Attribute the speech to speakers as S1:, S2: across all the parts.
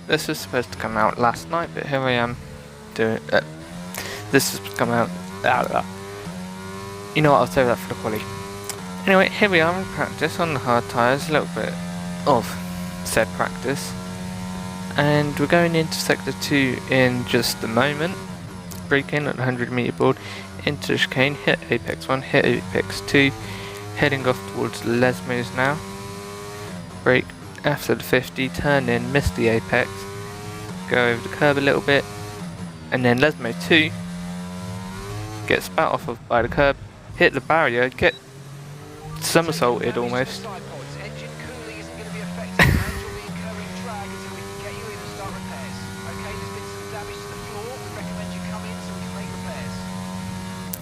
S1: this was supposed to come out last night, but here I am doing this is come out. You know what? I'll save that for the quali. Anyway, here we are in practice on the hard tyres, a little bit of said practice, and we're going into sector 2 in just a moment. Break in at the 100-metre board, into the chicane, hit apex 1, hit apex 2, heading off towards Lesmos now. Brake after the 50, turn in, miss the apex, go over the curb a little bit, and then Lesmo 2, get spat off of by the curb, hit the barrier, get somersaulted almost.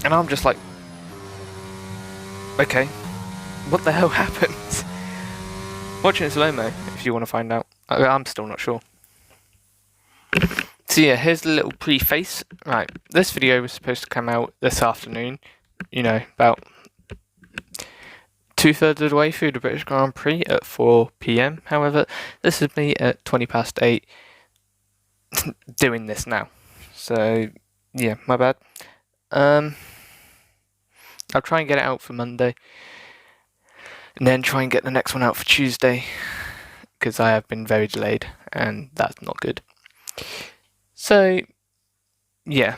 S1: And I'm just like, okay, what the hell happened? Watch it in slow-mo if you want to find out. I'm still not sure. So yeah, here's the little preface. Right, this video was supposed to come out this afternoon, you know, about 2/3 of the way through the British Grand Prix at 4 PM. However, this is me at 8:20 doing this now. So yeah, my bad. I'll try and get it out for Monday, and then try and get the next one out for Tuesday, because I have been very delayed, and that's not good. So, yeah.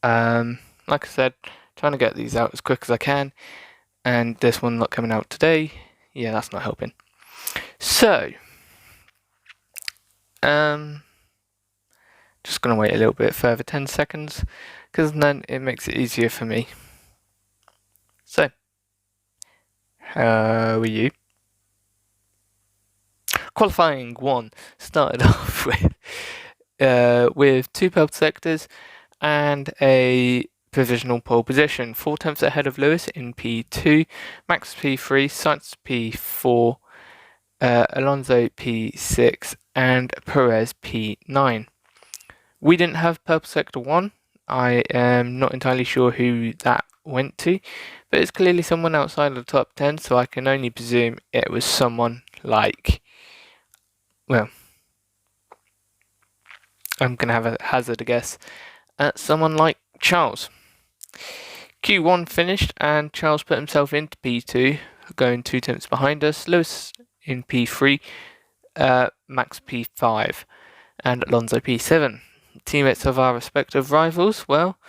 S1: Like I said, trying to get these out as quick as I can, and this one not coming out today, yeah, that's not helping. So, just gonna wait a little bit further, 10 seconds, because then it makes it easier for me. So, how are you? Qualifying 1 started off with 2 pole sectors and a provisional pole position. 4/10 ahead of Lewis in P2, Max P3, Sainz P4, Alonso P6, and Perez P9. We didn't have purple sector 1. I am not entirely sure who that went to, but it's clearly someone outside of the top 10, so I can only presume it was someone like, well, I'm going to have a hazard a guess at someone like Charles. Q1 finished and Charles put himself into P2, going 2 tenths behind us. Lewis in P3, Max P5, and Alonso P7. Teammates of our respective rivals, well,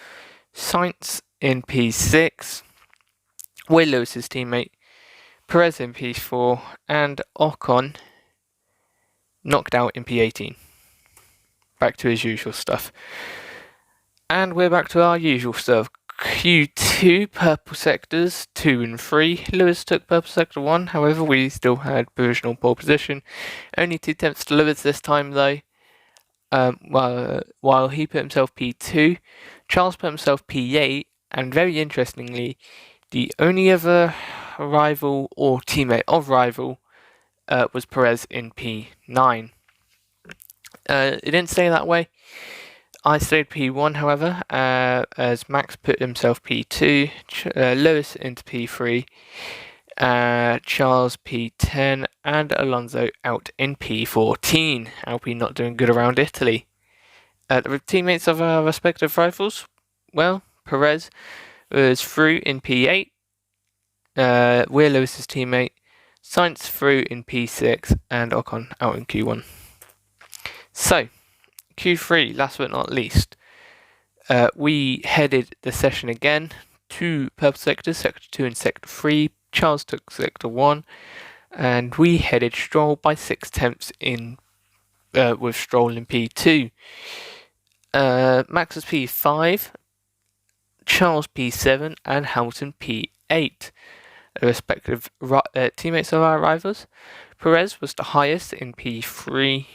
S1: Sainz in P6, Will Lewis's teammate, Perez in P4, and Ocon knocked out in P18. Back to his usual stuff. And we're back to our usual stuff. Q2, purple sectors 2 and 3. Lewis took purple sector 1, however we still had provisional pole position. Only 2 tenths to Lewis this time though. While he put himself P2, Charles put himself P8, and very interestingly, the only other rival or teammate of rival was Perez in P9. It didn't stay that way. I stayed P1, however, as Max put himself P2, Lewis into P3, Charles P10, and Alonso out in P14. Alpine not doing good around Italy. The teammates of our respective rivals, well, Perez was through in P8, we're Lewis's teammate, Sainz through in P6, and Ocon out in Q1. So, Q3, last but not least, we headed the session again, 2 purple sectors, sector 2 and sector 3. Charles took sector 1, and we headed Stroll by 6 tenths in with Stroll in P2. Max was P5, Charles P7, and Hamilton P8, respective teammates of our rivals. Perez was the highest in P3,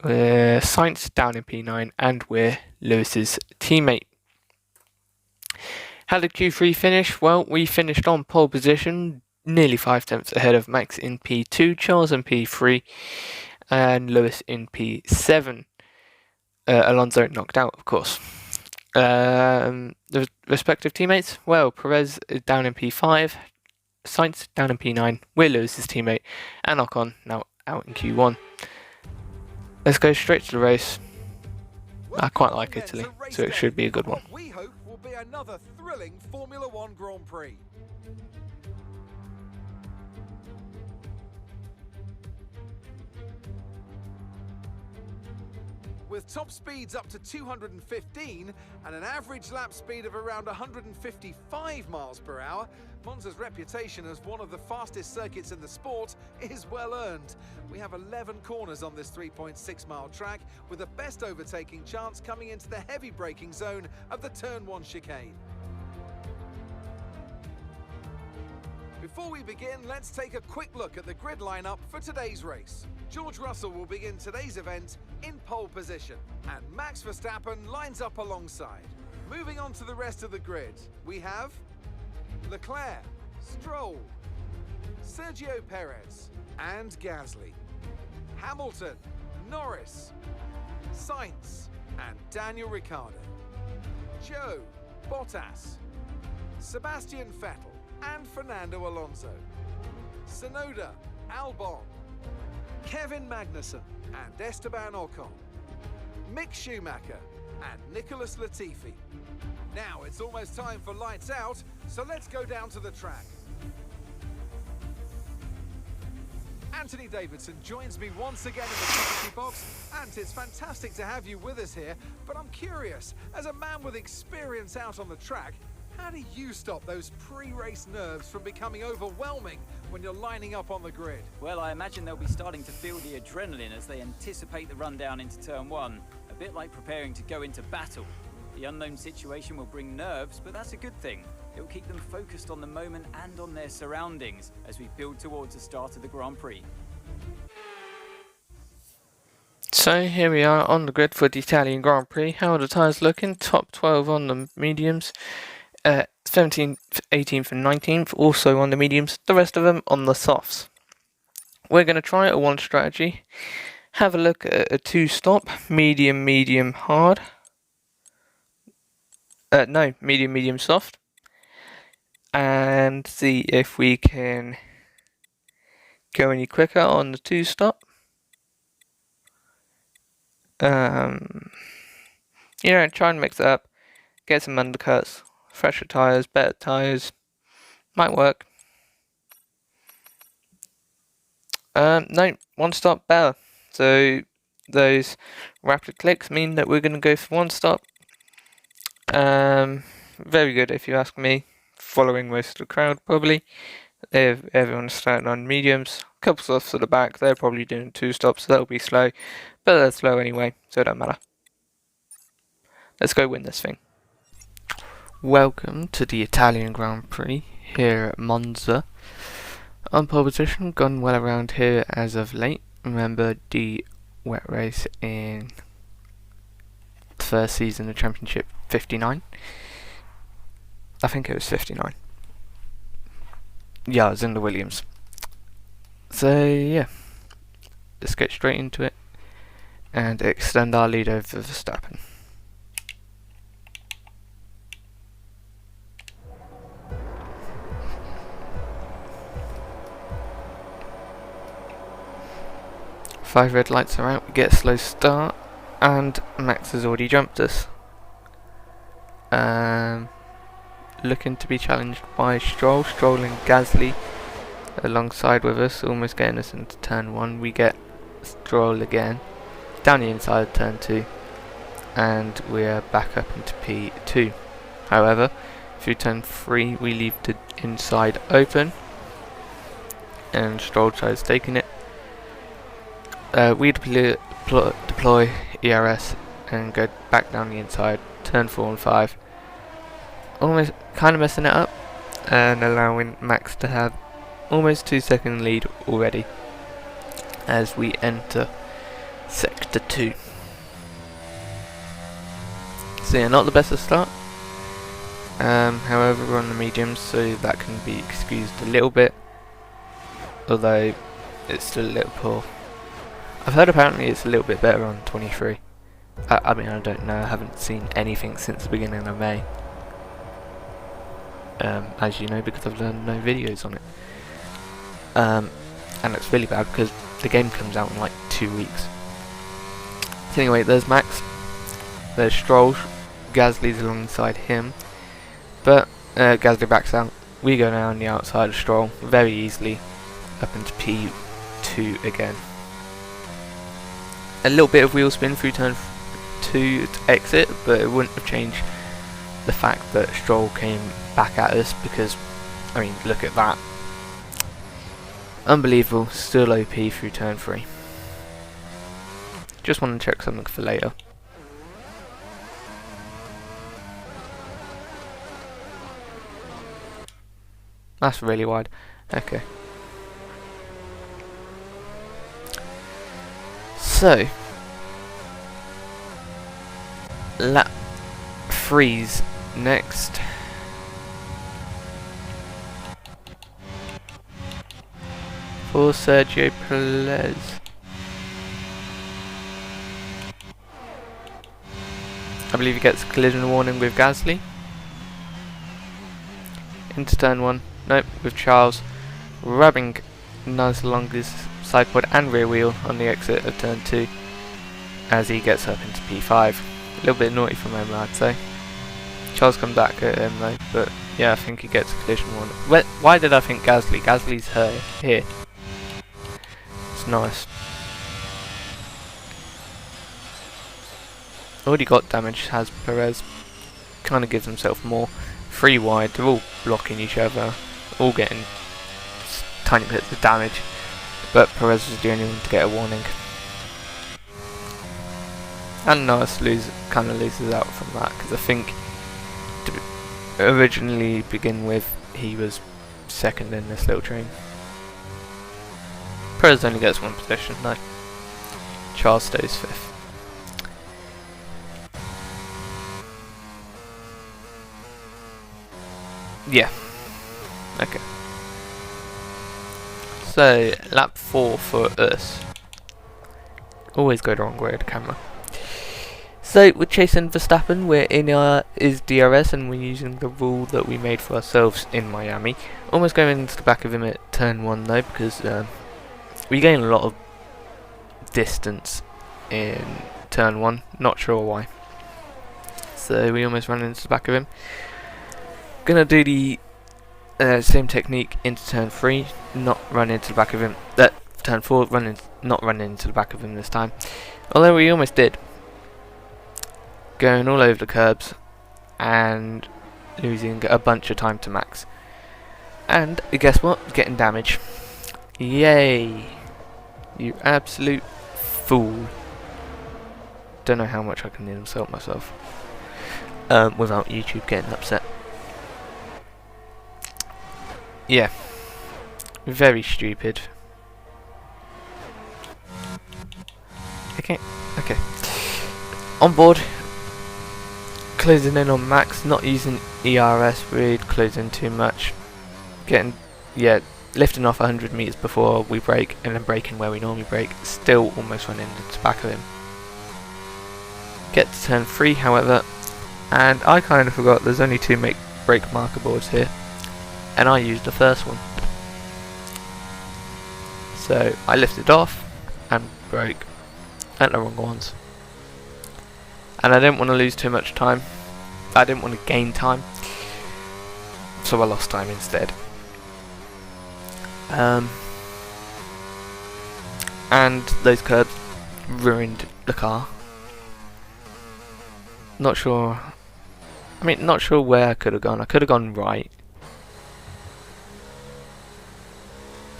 S1: Sainz down in P9, and we're Lewis's teammate. How did Q3 finish? Well, we finished on pole position, nearly 5 tenths ahead of Max in P2, Charles in P3, and Lewis in P7. Alonso knocked out, of course. The respective teammates, well, Perez is down in P5, Sainz down in P9, we're Lewis's teammate, and Ocon now out in Q1. Let's go straight to the race. I quite like Italy, so it should be a good one.
S2: We hope will be another thrilling Formula One Grand Prix. With top speeds up to 215 and an average lap speed of around 155 miles per hour, Monza's reputation as one of the fastest circuits in the sport is well earned. We have 11 corners on this 3.6 mile track, with the best overtaking chance coming into the heavy braking zone of the Turn 1 chicane. Before we begin, let's take a quick look at the grid lineup for today's race. George Russell will begin today's event in pole position, and Max Verstappen lines up alongside. Moving on to the rest of the grid, we have Leclerc, Stroll, Sergio Perez and Gasly, Hamilton, Norris, Sainz and Daniel Ricciardo, Joe, Bottas, Sebastian Vettel and Fernando Alonso, Tsunoda, Albon, Kevin Magnussen and Esteban Ocon, Mick Schumacher and Nicholas Latifi. Now it's almost time for lights out, so let's go down to the track. Anthony Davidson joins me once again in the commentary box. Ant, it's fantastic to have you with us here, but I'm curious, as a man with experience out on the track, how do you stop those pre-race nerves from becoming overwhelming when you're lining up on the grid?
S3: Well, I imagine they'll be starting to feel the adrenaline as they anticipate the rundown into Turn 1, a bit like preparing to go into battle. The unknown situation will bring nerves, but that's a good thing. It will keep them focused on the moment and on their surroundings as we build towards the start of the Grand Prix.
S1: So here we are on the grid for the Italian Grand Prix. How are the tyres looking? Top 12 on the mediums. 17th, 18th and 19th also on the mediums, the rest of them on the softs. We're going to try a one strategy, have a look at a two stop, medium, medium, hard. No, medium, medium, soft. And see if we can go any quicker on the two stop. Try and mix it up, get some undercuts. Fresher tyres, better tyres, might work. No, one stop better. So those rapid clicks mean that we're going to go for one stop. Very good if you ask me. Following most of the crowd probably. If everyone's starting on mediums, a couple softs at the back, they're probably doing two stops, so that'll be slow. But they're slow anyway, so it don't matter. Let's go win this thing. Welcome to the Italian Grand Prix here at Monza. On pole position, gone well around here as of late. Remember the wet race in the first season of Championship 59? I think it was 59. Yeah, it was in the Williams. So yeah, let's get straight into it and extend our lead over Verstappen. Five red lights are out, we get a slow start, and Max has already jumped us. Looking to be challenged by Stroll and Gasly alongside with us, almost getting us into turn 1. We get Stroll again, down the inside of turn 2, and we're back up into P2. However, through turn 3 we leave the inside open, and Stroll tries taking it. We deploy ERS and go back down the inside, turn 4 and 5. Almost kind of messing it up and allowing Max to have almost 2-second lead already as we enter sector 2. So yeah, not the best of start. However, we're on the mediums, so that can be excused a little bit, although it's still a little poor. I've heard apparently it's a little bit better on 23. I mean, I don't know, I haven't seen anything since the beginning of May. As you know, because I've done no videos on it. And it's really bad because the game comes out in like 2 weeks. Anyway, there's Max. There's Stroll. Gasly's alongside him. But Gasly backs out. We go down the outside of Stroll very easily up into P2 again. A little bit of wheel spin through turn 2 to exit, but it wouldn't have changed the fact that Stroll came back at us because, I mean, look at that. Unbelievable, still OP through turn 3. Just want to check something for later. That's really wide. Okay. So, lap 3's next. For Sergio Perez. I believe he gets a collision warning with Gasly. Into turn 1. Nope, with Charles rubbing nice along his side pod and rear wheel on the exit of turn 2 as he gets up into P5. A little bit naughty from him, I'd say. Charles comes back at him though, but yeah, I think he gets a collision warning. Why did I think Gasly? Gasly's here. It's nice. Already got damage, has Perez. Kind of gives himself more. 3 wide, they're all blocking each other, all getting tiny bits of damage, but Perez was the only one to get a warning. And Norris kind of loses out from that, because I think to originally begin with, he was second in this little train. Perez only gets 1 position, no. Charles stays 5th. Yeah. Okay. So, lap 4 for us. Always go the wrong way with the camera. So, we're chasing Verstappen. We're in his DRS and we're using the rule that we made for ourselves in Miami. Almost going into the back of him at turn 1 though, because we gain a lot of distance in turn 1. Not sure why. So, we almost ran into the back of him. Gonna do the same technique into turn 3, not run into the back of him. Turn 4, not run into the back of him this time. Although we almost did. Going all over the curbs and losing a bunch of time to Max. And guess what? Getting damage. Yay! You absolute fool. Don't know how much I can insult myself without YouTube getting upset. Yeah, very stupid. Okay. On board, closing in on Max, not using ERS, really closing too much. Lifting off 100 meters before we brake, and then braking where we normally brake. Still almost running into the back of him. Get to turn 3, however, and I kind of forgot there's only 2 brake marker boards here. And I used the first one. So I lifted off and broke at the wrong ones. And I didn't want to lose too much time. I didn't want to gain time. So I lost time instead. And those curbs ruined the car. Not sure where I could have gone. I could have gone right.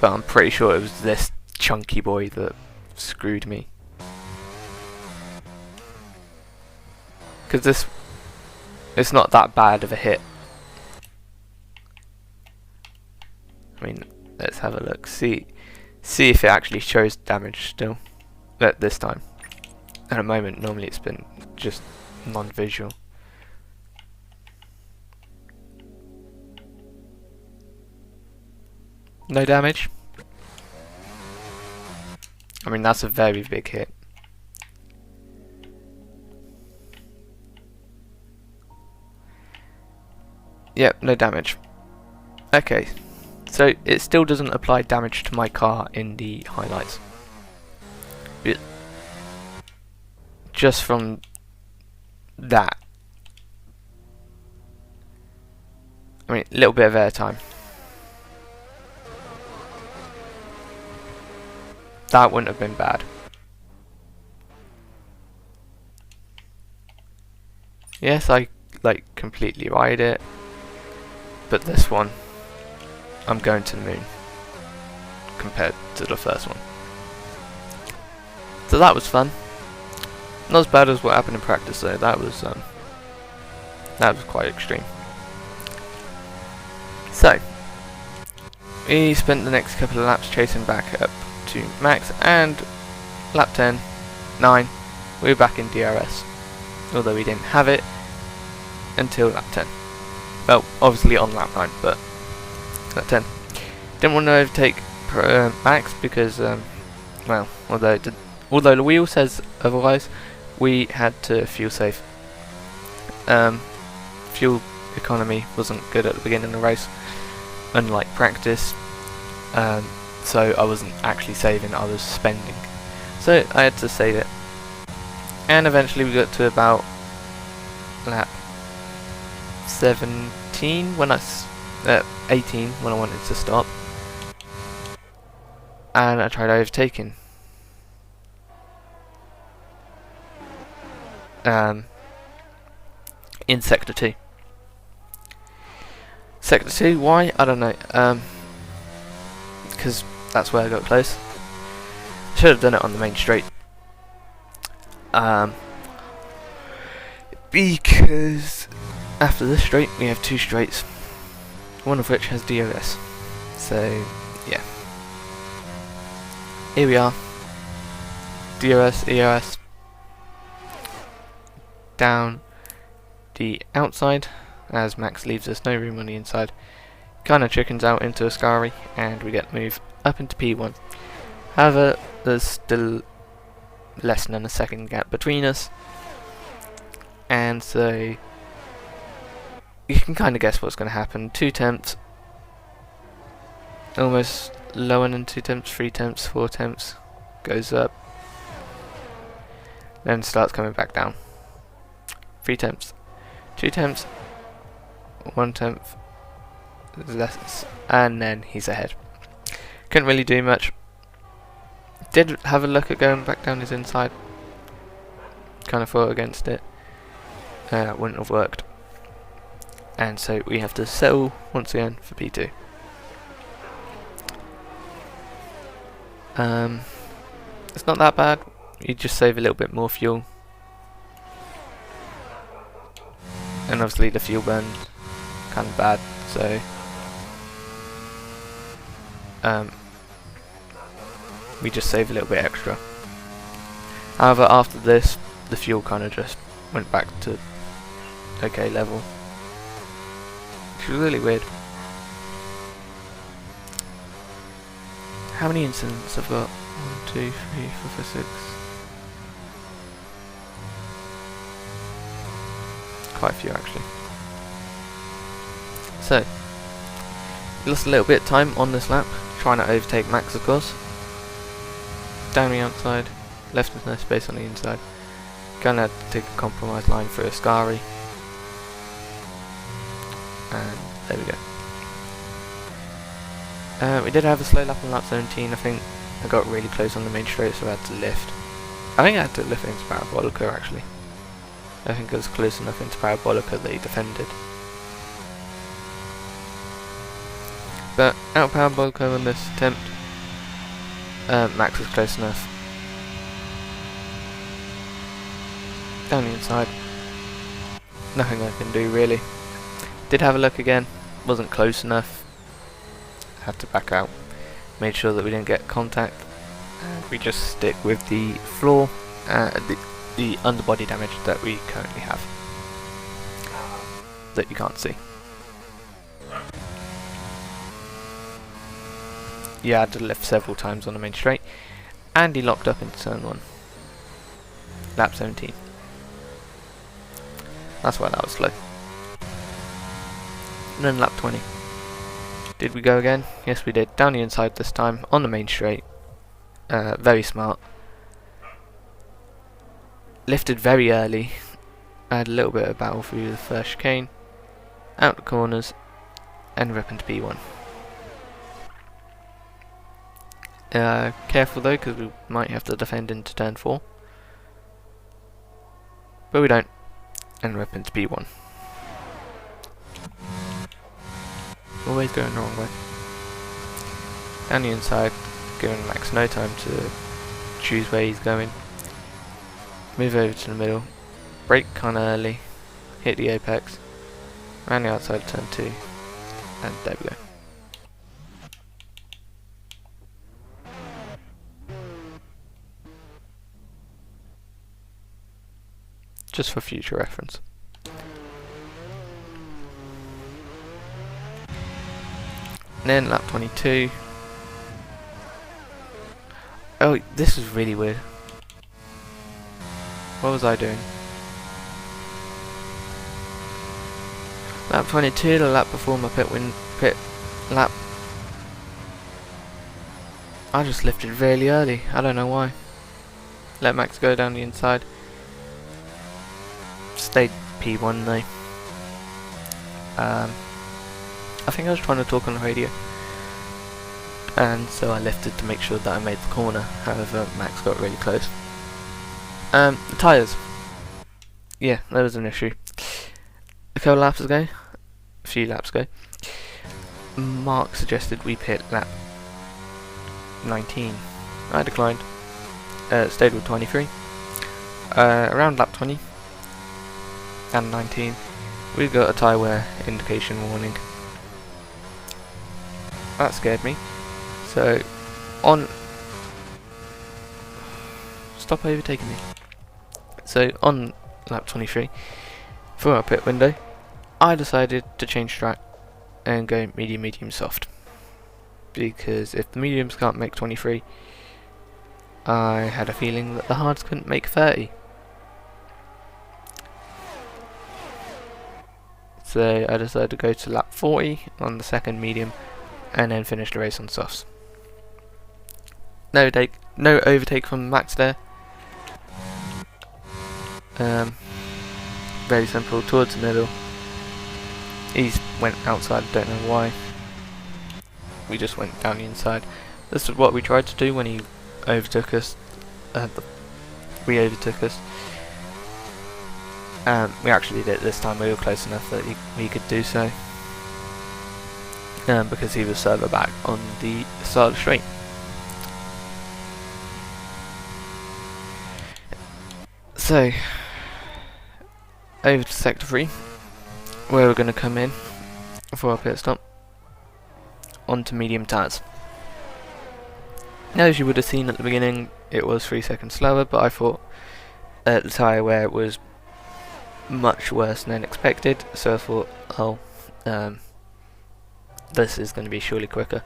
S1: But I'm pretty sure it was this chunky boy that screwed me. Because it's not that bad of a hit. I mean, let's have a look. See if it actually shows damage still. This time. At the moment, normally it's been just non-visual. No damage. I mean, that's a very big hit. Yep, no damage. Okay, so it still doesn't apply damage to my car in the highlights. just from that. I mean, a little bit of airtime. That wouldn't have been bad. Yes, I like completely ride it, but this one, I'm going to the moon compared to the first one. So that was fun. Not as bad as what happened in practice though. That was quite extreme. So we spent the next couple of laps chasing back up to Max, and lap 10, 9, we were back in DRS. Although we didn't have it until lap 10. Well, obviously on lap 9, but lap 10. Didn't want to overtake Max because, well, although the wheel says otherwise, we had to fuel safe. Fuel economy wasn't good at the beginning of the race, unlike practice. So I wasn't actually saving, I was spending. So I had to save it. And eventually we got to about lap 17 when 18 when I wanted to stop. And I tried overtaking. In sector 2. Sector 2, why? I don't know. Because that's where I got close. Should have done it on the main straight. Because after this straight we have 2 straights, one of which has DRS. So yeah. Here we are. DRS, ERS. Down the outside as Max leaves us no room on the inside. Kinda chickens out into a Ascari and we get moved up into P1. However, there's still less than a second gap between us, and so you can kind of guess what's going to happen. 2 tenths, almost lower than 2 tenths, 3 tenths, 4 tenths, goes up, then starts coming back down. 3 tenths, 2 tenths, 1 tenth, less, and then he's ahead. Couldn't really do much. Did have a look at going back down his inside. Kind of fought against it. Wouldn't have worked. And so we have to settle once again for P2. It's not that bad. You just save a little bit more fuel. And obviously the fuel burn kind of bad, so we just save a little bit extra. However, after this, the fuel kind of just went back to okay level, which was really weird. How many incidents I've got? 1, 2, 3, 4, 5, 6. Quite a few actually. So, lost a little bit of time on this lap, trying to overtake Max of course. Down the outside, left with no space on the inside. Gonna have to take a compromise line for Ascari. And there we go. We did have a slow lap on lap 17, I think I got really close on the main straight so I had to lift. I think I had to lift into Parabolica actually. I think it was close enough into Parabolica that he defended. But out Parabolica on this attempt, Max was close enough. Down the inside, nothing I can do really. Did have a look again, wasn't close enough. Had to back out. Made sure that we didn't get contact. And we just stick with the floor, the underbody damage that we currently have. That you can't see. Yeah, I had to lift several times on the main straight. And he locked up into turn 1. Lap 17. That's why that was slow. And then lap 20. Did we go again? Yes we did. Down the inside this time, on the main straight. Very smart. lifted very early. I had a little bit of battle through the first chicane, out the corners, and rip into P1. Careful though, because we might have to defend into turn 4. But we don't, and rip into P1. Always going the wrong way. Down the inside, giving Max no time to choose where he's going. Move over to the middle, brake kinda early, hit the apex, around the outside turn 2, and there we go. Just for future reference. And then lap 22. Oh, this is really weird. What was I doing? Lap 22, the lap before my pit lap. I just lifted really early. I don't know why. Let Max go down the inside. Stayed P1 though. I think I was trying to talk on the radio, and so I lifted to make sure that I made the corner. However, Max got really close. The tyres. Yeah, there was an issue. A few laps ago, Mark suggested we pit lap 19. I declined. Stayed with 23. Around lap 20 and 19, we got a tyre wear indication warning. That scared me. So, stop overtaking me. So, on lap 23, through our pit window, I decided to change track and go medium, medium, soft. Because if the mediums can't make 23, I had a feeling that the hards couldn't make 30. So I decided to go to lap 40 on the second medium and then finish the race on softs. No overtake from Max there. Very simple, towards the middle. He went outside, don't know why. We just went down the inside. This is what we tried to do when he overtook us. We overtook us. We actually did it this time. We were close enough that we could do so. Because he was further back on the side of the straight. So, over to sector 3, where we're going to come in for our pit stop, onto medium tyres. Now, as you would have seen at the beginning, it was 3 seconds slower, but I thought the tyre wear was much worse than expected, so I thought, oh, this is going to be surely quicker.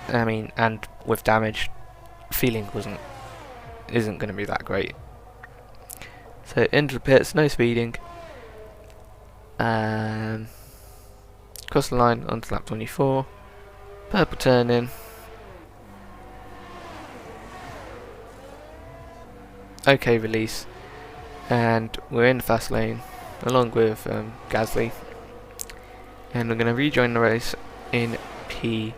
S1: I mean, and with damage, feeling isn't going to be that great. So into the pits, no speeding. Cross the line onto lap 24. Purple turn in. Okay, release. And we're in the fast lane along with Gasly. And we're going to rejoin the race in P9.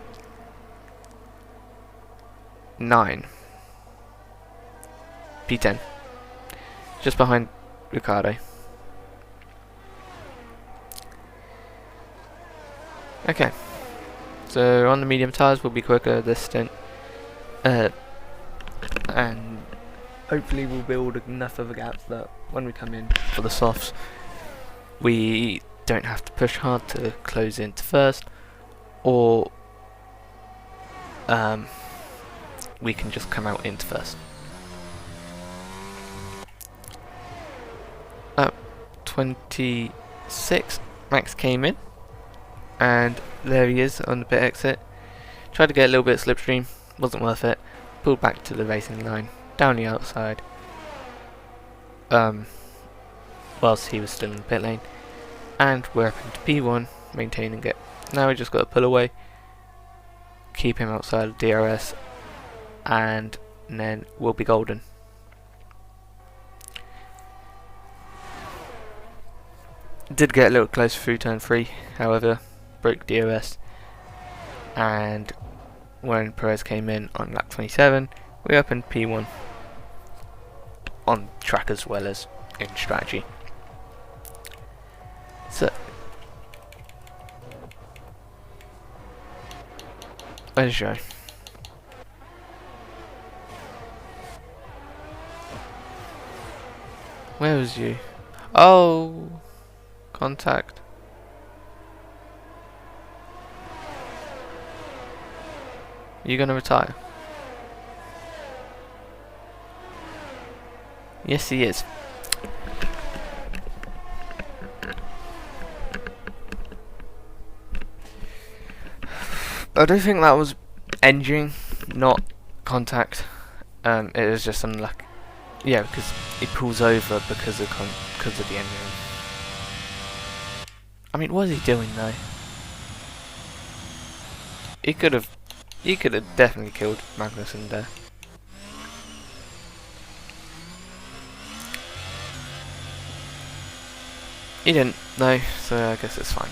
S1: P10. Just behind Ricardo. Okay. So on the medium tyres we'll be quicker this stint. And hopefully we'll build enough of a gap that when we come in for the softs we don't have to push hard to close into first, or we can just come out into first. 26, Max came in, and there he is on the pit exit. Tried to get a little bit of slipstream, wasn't worth it. Pulled back to the racing line, down the outside, whilst he was still in the pit lane, and we're up into P1, maintaining it. Now we just got to pull away, keep him outside of DRS, and and then we'll be golden. Did get a little closer through turn 3, however, broke DRS, and when Perez came in on lap 27, we opened P1 on track as well as in strategy. So, where's Joe? Where was you? Oh, contact. You gonna retire? Yes, he is. I don't think that was engine, not contact. It was just unlucky. Yeah, because he pulls over because of the engine. I mean, what is he doing though? He could have definitely killed Magnussen there. He didn't, no, so I guess it's fine.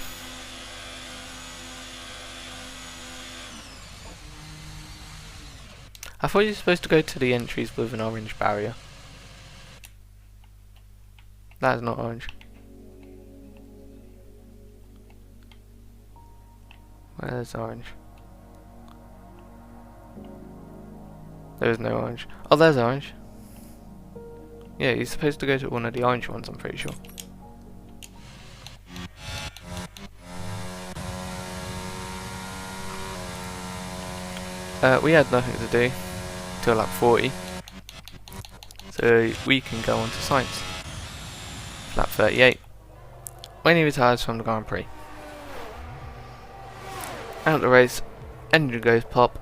S1: I thought you were supposed to go to the entries with an orange barrier. That is not orange. Where's orange? There is no orange. Oh, there's orange. Yeah, you're supposed to go to one of the orange ones, I'm pretty sure. We had nothing to do till lap 40, so we can go on to science. Lap 38, when he retires from the Grand Prix. Out the race, engine goes pop,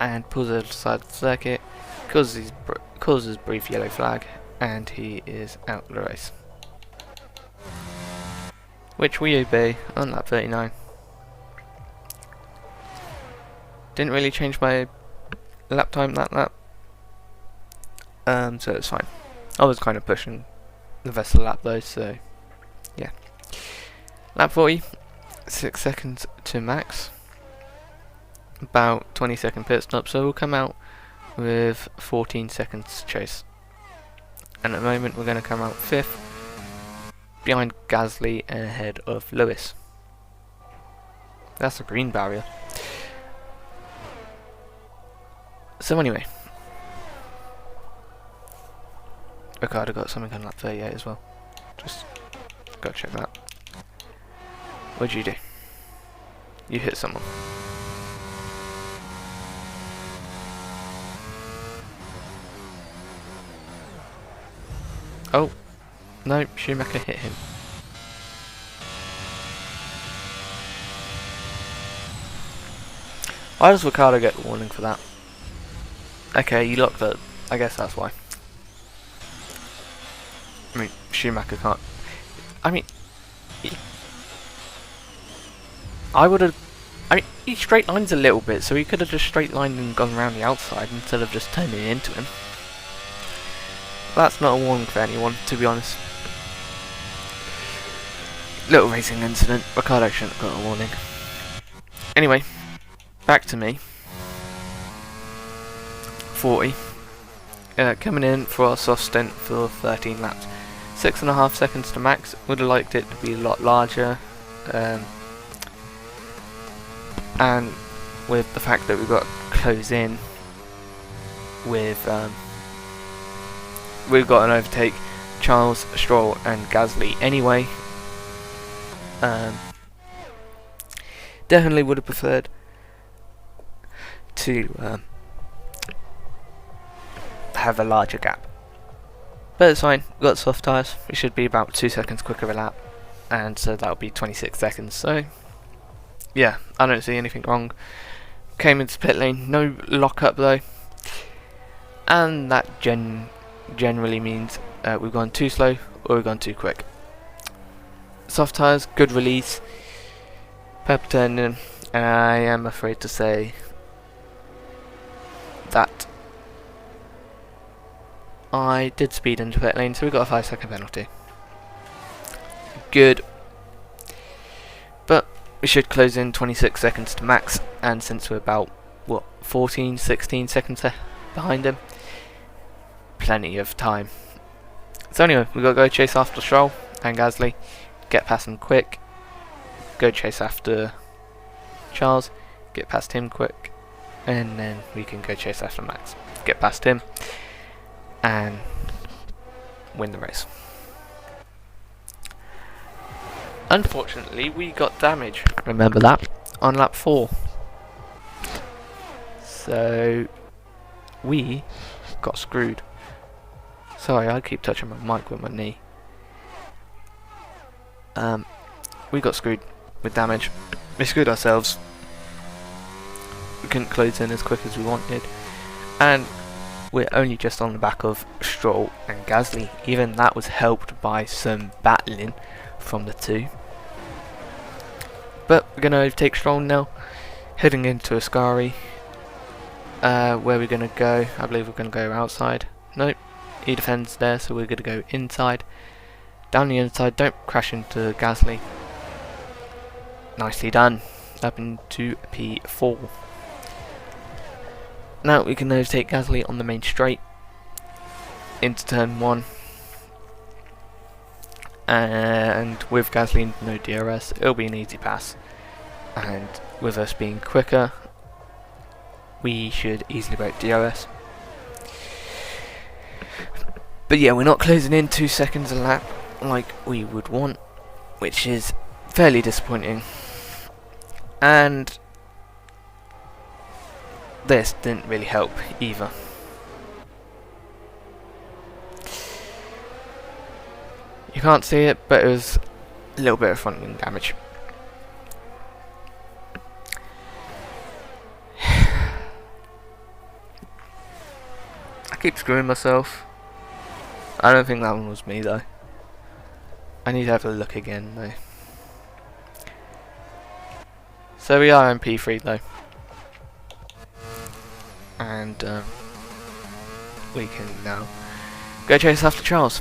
S1: and pulls over the side of the circuit, causes brief yellow flag, and he is out of the race. Which we obey on lap 39. Didn't really change my lap time that lap, so it's fine. I was kind of pushing the rest of the lap though, so yeah. Lap 40, 6 seconds to max, about 20-second pit stop, so we'll come out with 14 seconds to chase. And at the moment we're going to come out 5th, behind Gasly and ahead of Lewis. That's a green barrier. So anyway, Ricardo got something on lap 38 as well. Just gotta check that. What'd you do? You hit someone. Oh, no, Schumacher hit him. Why does Ricardo get the warning for that? Okay, you locked it. I guess that's why. I mean, Schumacher can't. I mean, I would have. I mean, he straight lines a little bit, so he could have just straight lined and gone around the outside instead of just turning into him. That's not a warning for anyone, to be honest. Little racing incident. Ricardo shouldn't have got a warning. Anyway, back to me. 40. Coming in for our soft stint for 13 laps. 6.5 seconds to max. Would have liked it to be a lot larger. And with the fact that we've got to close in with we've got an overtake Charles, Stroll and Gasly anyway. Definitely would have preferred to have a larger gap, but it's fine. We've got soft tyres. We should be about 2 seconds quicker a lap, and so that'll be 26 seconds. So yeah, I don't see anything wrong. Came into pit lane, no lockup though, and that generally means we've gone too slow or we've gone too quick. Soft tyres, good release, purple turning, and I am afraid to say that I did speed into pit lane, so we got a 5-second penalty. Good. But we should close in 26 seconds to Max, and since we're about, what, 14, 16 seconds behind him, plenty of time. So anyway, we got to go chase after Stroll and Gasly, get past him quick, go chase after Charles, get past him quick, and then we can go chase after Max, get past him, and win the race. Unfortunately, we got damage, remember that, on lap 4. So, we got screwed. Sorry, I keep touching my mic with my knee. We got screwed with damage. We screwed ourselves. We couldn't close in as quick as we wanted. And we're only just on the back of Stroll and Gasly. Even that was helped by some battling from the two. But we're going to overtake Stroll now, heading into Ascari. Where we're going to go, I believe we're going to go outside. Nope, he defends there, so we're going to go inside. Down the inside, don't crash into Gasly. Nicely done. Up into P4. Now we can overtake Gasly on the main straight into turn 1. And with Gasly no DRS, it'll be an easy pass. And with us being quicker, we should easily break DRS. But yeah, we're not closing in 2 seconds a lap like we would want, which is fairly disappointing. And this didn't really help either. You can't see it, but it was a little bit of front wing damage. I keep screwing myself. I don't think that one was me though. I need to have a look again though. So we are in P3 though. And we can now go chase after Charles.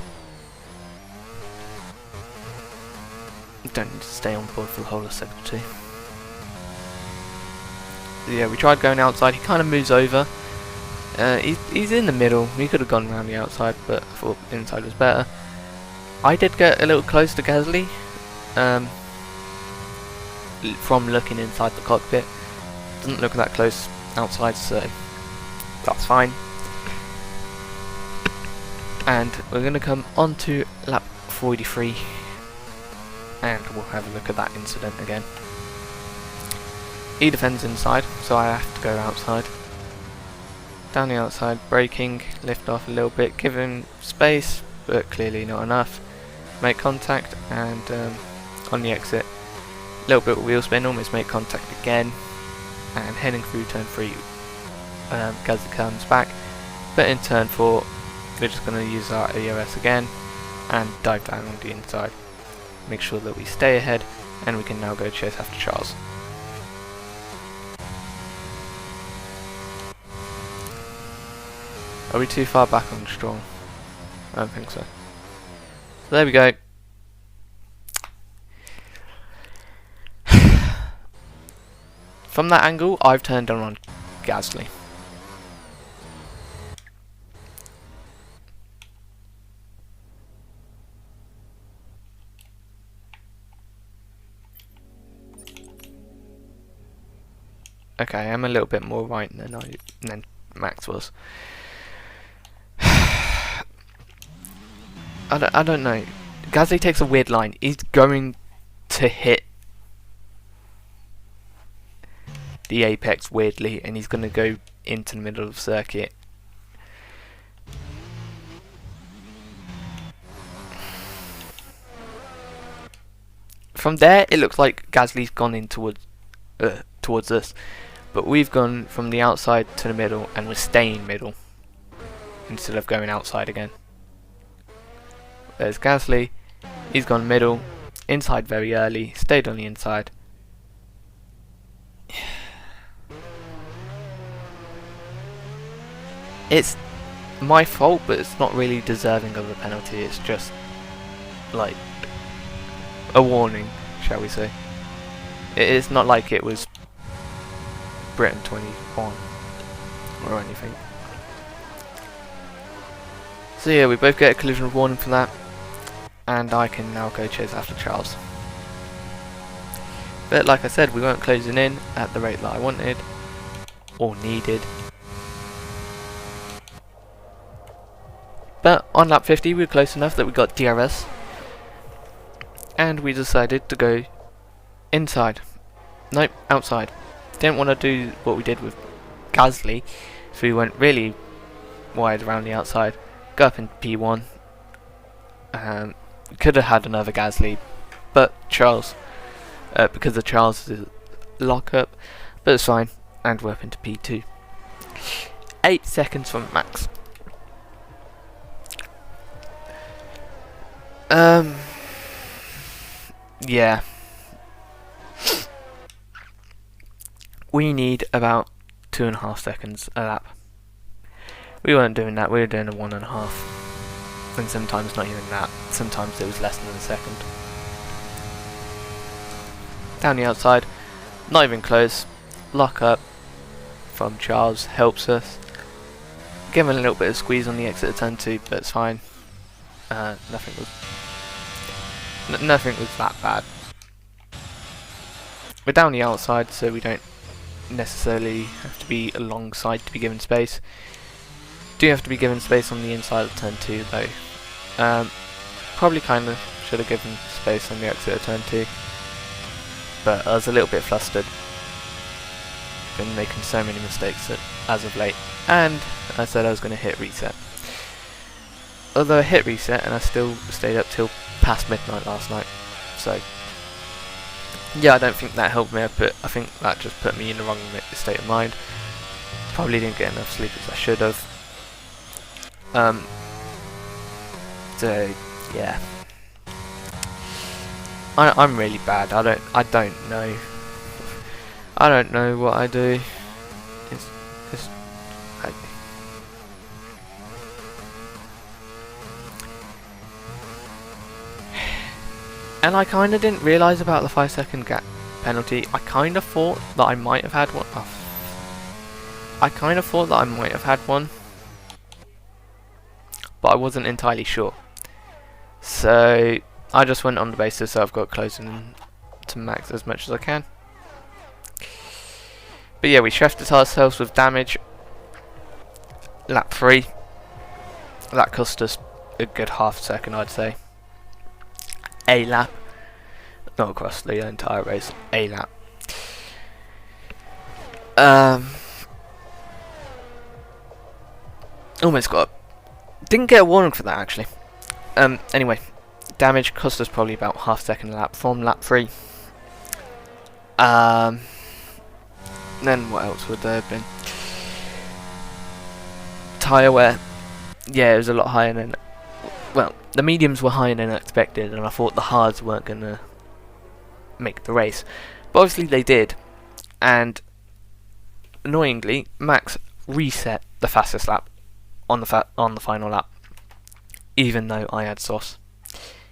S1: Don't need to stay on board for the whole of sector 2. Yeah, we tried going outside. He kind of moves over. He's in the middle. We could have gone around the outside, but I thought inside was better. I did get a little close to Gasly from looking inside the cockpit. Doesn't look that close outside, so that's fine. And we're going to come on to lap 43. And we'll have a look at that incident again. He defends inside, so I have to go outside. Down the outside, braking, lift off a little bit, give him space, but clearly not enough. Make contact, and on the exit, a little bit of wheel spin, almost make contact again, and heading through turn 3, Gasly comes back, but in turn 4, we're just going to use our AOS again, and dive down on the inside. Make sure that we stay ahead, and we can now go chase after Charles. Are we too far back on Stroll? I don't think so. So there we go. From that angle, I've turned on Gasly. Okay, I'm a little bit more right than Max was. I don't know. Gasly takes a weird line. He's going to hit the apex weirdly, and he's going to go into the middle of the circuit. From there, it looks like Gasly's gone in towards us, but we've gone from the outside to the middle, and we're staying middle instead of going outside again. There's Gasly. He's gone middle, inside very early, stayed on the inside. my fault, but it's not really deserving of a penalty. It's just like a warning, shall we say. It's not like it was Britain 21 or anything. So yeah, we both get a collision warning for that, and I can now go chase after Charles. But like I said, we weren't closing in at the rate that I wanted or needed. But on lap 50 we were close enough that we got DRS, and we decided to go inside. Nope, outside. Didn't want to do what we did with Gasly, so we went really wide around the outside, go up in P1. Could have had another Gasly, but Charles, because of Charles' lockup, but it's fine, and we're up into P2. 8 seconds from Max. Yeah. We need about 2.5 seconds a lap. We weren't doing that, we were doing a 1.5. And sometimes not even that, sometimes it was less than a second. Down the outside, not even close. Lock up from Charles helps us. Give him a little bit of squeeze on the exit of turn 2, but it's fine. Nothing was that bad. We're down the outside, so we don't necessarily have to be alongside to be given space. Do have to be given space on the inside of turn 2 though. Probably kind of should have given space on the exit of turn 2, but I was a little bit flustered. Been making so many mistakes as of late, and I said I was going to hit reset. Although I hit reset and I still stayed up till past midnight last night, so yeah, I don't think that helped me. I think that just put me in the wrong state of mind. Probably didn't get enough sleep as I should have. So yeah, I'm really bad. I don't know what I do. And I kind of didn't realise about the 5-second gap penalty. I kind of thought that I might have had one. But I wasn't entirely sure. So I just went on the basis that I've got closing to max as much as I can. But yeah, we shafted ourselves with damage. Lap 3. That cost us a good half second, I'd say. A lap, not across the entire race, a lap. Almost got didn't get a warning for that actually. Anyway, damage cost us probably about half second a lap from lap 3. Then what else would there have been? Tyre wear, yeah, it was a lot higher than. Well, the mediums were higher than expected, and I thought the hards weren't going to make the race. But obviously they did, and annoyingly, Max reset the fastest lap on the final lap, even though I had sauce.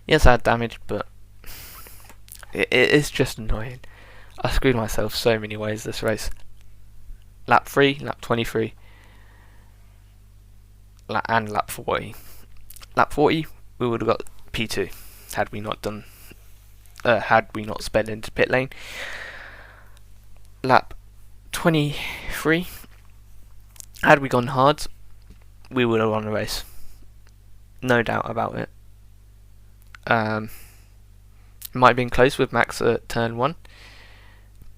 S1: Yes, I had damage, but it's just annoying. I screwed myself so many ways this race. Lap 3, lap 23, and lap 40. Lap 40, we would have got P2 had we not sped into pit lane. Lap 23, had we gone hard, we would have won the race. No doubt about it. Might have been close with Max at turn 1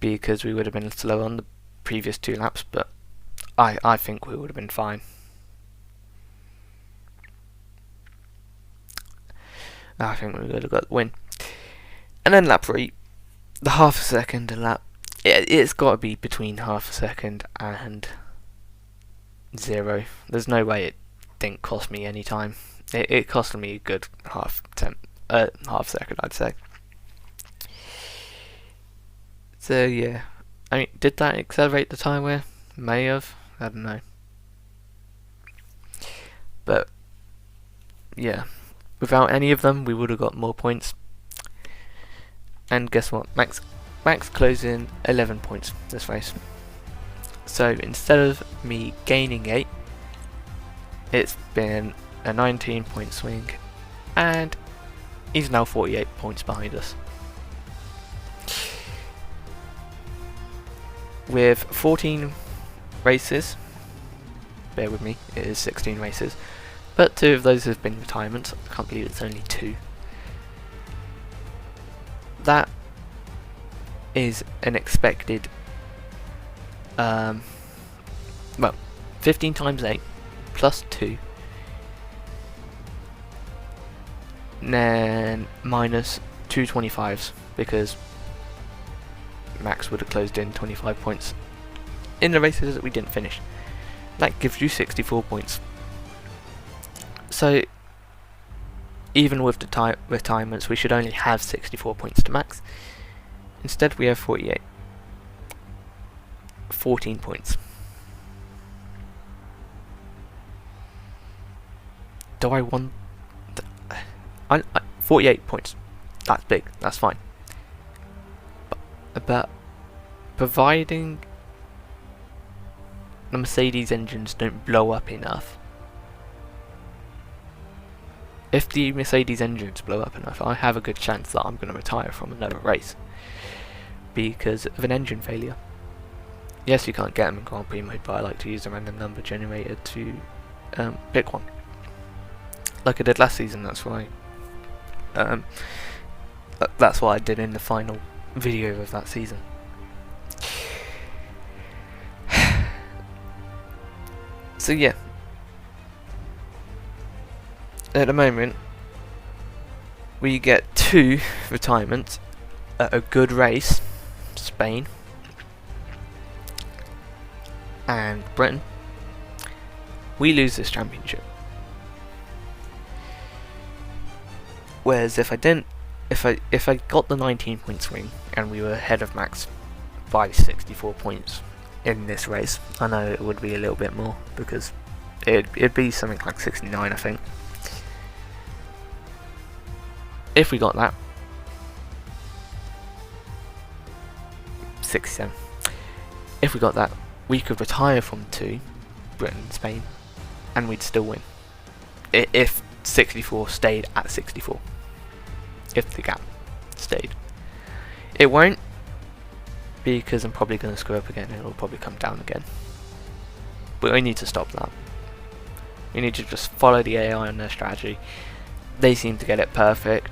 S1: because we would have been slow on the previous 2 laps, but I think we would have been fine. I think we would have got the win. And then lap 3, the half a second a lap. It's got to be between half a second and 0. There's no way it didn't cost me any time. It cost me a good half second, I'd say. So yeah, I mean, did that accelerate the tyre wear? May have. I don't know. But yeah, without any of them, we would have got more points. And guess what? Max closed in 11 points this race. So instead of me gaining 8, it's been a 19-point swing, and he's now 48 points behind us. With 14 races, bear with me, it is 16 races, but 2 of those have been retirements. I can't believe it's only 2. That is an expected, well, 15 times 8 plus 2, and then minus 2 25s, because Max would have closed in 25 points in the races that we didn't finish. That gives you 64 points. So even with the retirements, we should only have 64 points to max. Instead we have 48. 14 points. Do I want... 48 points. That's big, that's fine. But providing the Mercedes engines don't blow up enough, if the Mercedes engines blow up enough, I have a good chance that I'm going to retire from another race because of an engine failure. Yes, you can't get them in Grand Prix mode, but I like to use a random number generator to pick one, like I did last season. That's why that's what I did in the final video of that season. So yeah, at the moment we get 2 retirements at a good race, Spain and Britain. We lose this championship. Whereas if I didn't, if I got the 19-point swing and we were ahead of Max by 64 points in this race, I know it would be a little bit more because it'd be something like 69, I think. If we got that, 67. If we got that, we could retire from 2, Britain and Spain, and we'd still win. If 64 stayed at 64. If the gap stayed. It won't, because I'm probably going to screw up again and it'll probably come down again. But we need to stop that. We need to just follow the AI on their strategy. They seem to get it perfect.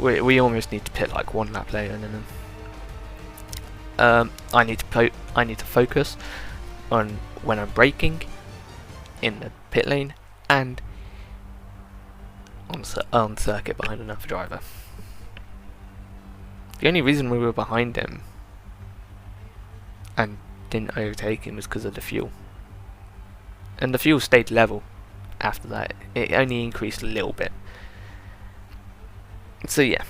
S1: We almost need to pit like 1 lap later than them. I need to focus on when I'm braking in the pit lane and on circuit behind another driver. The only reason we were behind him and didn't overtake him was because of the fuel. And the fuel stayed level after that. It only increased a little bit. So yeah,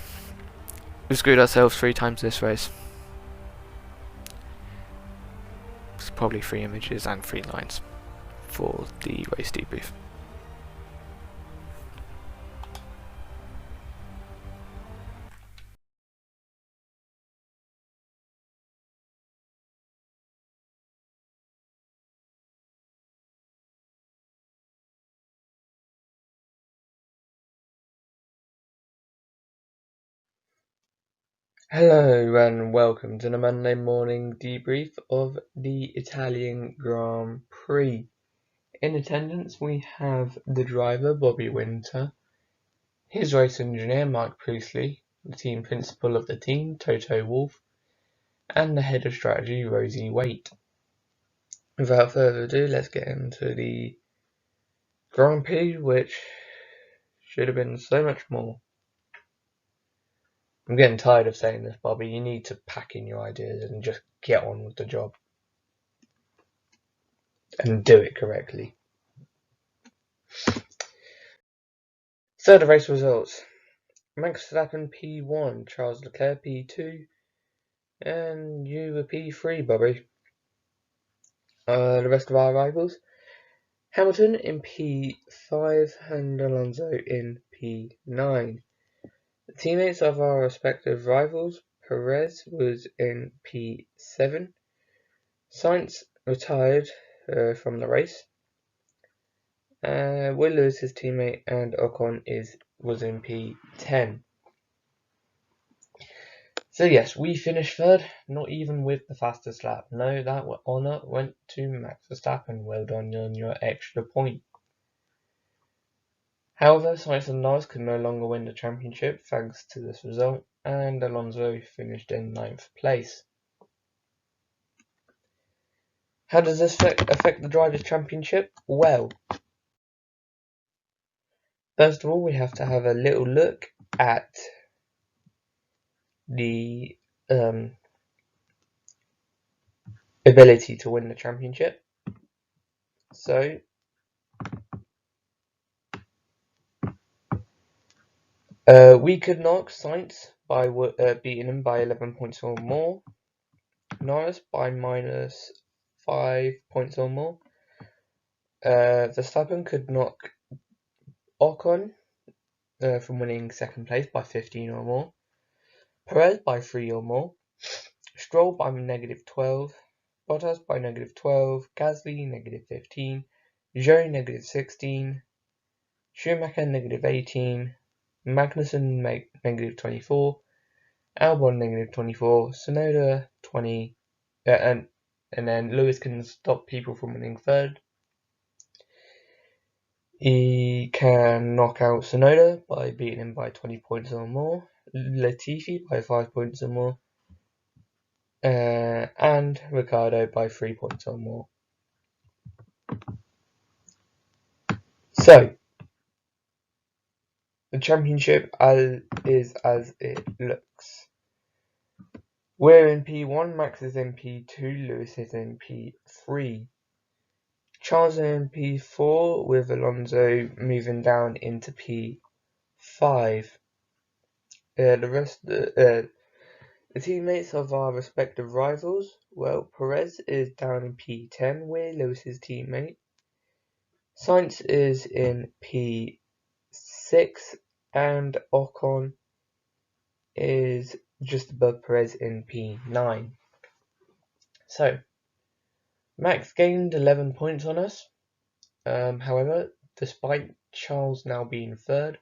S1: we screwed ourselves 3 times this race. It's probably 3 images and 3 lines for the race debrief. Hello and welcome to the Monday morning debrief of the Italian Grand Prix. In attendance we have the driver Bobbi Winter, his race engineer Mike Priestley, the team principal of the team Toto Wolff, and the head of strategy Rosie Waite. Without further ado, let's get into the Grand Prix, which should have been so much more. I'm getting tired of saying this, Bobby. You need to pack in your ideas and just get on with the job. And do it correctly. So the race results. Max Verstappen P1, Charles Leclerc P2, and you were P3, Bobby. The rest of our rivals. Hamilton in P5 and Alonso in P9. The teammates of our respective rivals, Perez was in P7. Sainz retired from the race. Will Lewis, his teammate, and Ocon was in P10. So yes, we finished third, not even with the fastest lap. No, that honour went to Max Verstappen. Well done on your extra point. However, Sainz and Norris could no longer win the championship thanks to this result, and Alonso finished in 9th place. How does this affect the Drivers' Championship? Well, first of all, we have to have a little look at the ability to win the championship. So, we could knock Sainz by beating him by 11 points or more, Norris by minus 5 points or more. Verstappen could knock Ocon from winning second place by 15 or more, Perez by 3 or more, Stroll by negative 12, Bottas by negative 12, Gasly negative 15, Zhou negative 16, Schumacher negative 18, Magnussen negative 24, Albon negative 24, Tsunoda 20, and then Lewis can stop people from winning third. He can knock out Tsunoda by beating him by 20 points or more, Latifi by 5 points or more, and Ricciardo by 3 points or more. So, the championship is as it looks. We're in P1, Max is in P2, Lewis is in P3. Charles is in P4 with Alonso moving down into P5. The teammates of our respective rivals, well, Perez is down in P10, we're Lewis's teammate. Sainz is in P6 and Ocon is just above Perez in P9. So, Max gained 11 points on us. However, despite Charles now being third,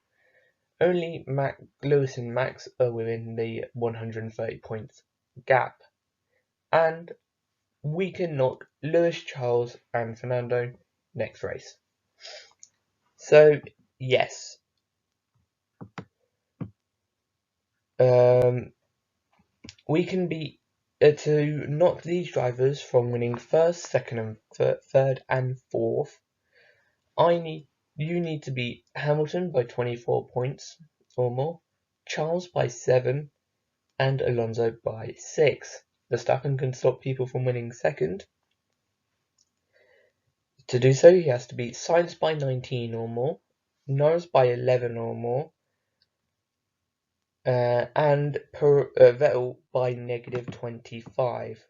S1: only Lewis and Max are within the 130 points gap. And we can knock Lewis, Charles, and Fernando next race. So, yes. We can beat to knock these drivers from winning first, second, and third, and fourth. You need to beat Hamilton by 24 points or more, Charles by 7, and Alonso by 6. Verstappen can stop people from winning second. To do so, he has to beat Sainz by 19 or more, Norris by 11 or more, and Vettel by negative 25.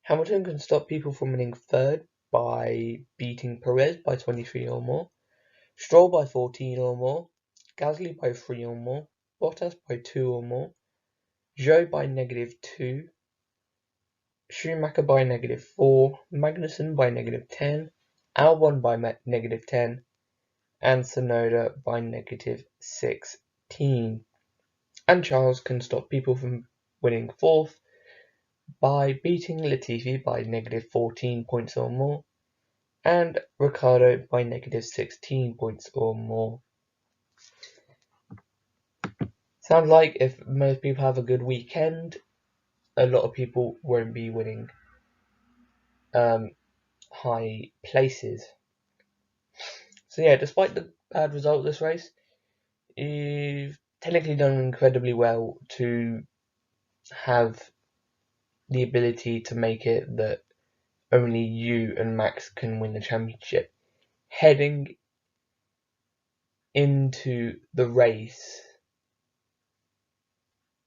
S1: Hamilton can stop people from winning third by beating Perez by 23 or more, Stroll by 14 or more, Gasly by 3 or more, Bottas by 2 or more, Zhou by negative 2, Schumacher by negative 4, Magnussen by negative 10, Albon by negative 10, and Tsunoda by negative 16. And Charles can stop people from winning fourth by beating Latifi by negative 14 points or more, and Ricciardo by negative 16 points or more. Sounds like if most people have a good weekend, a lot of people won't be winning high places. So yeah, despite the bad result of this race, you've technically done incredibly well to have the ability to make it that only you and Max can win the championship. Heading into the race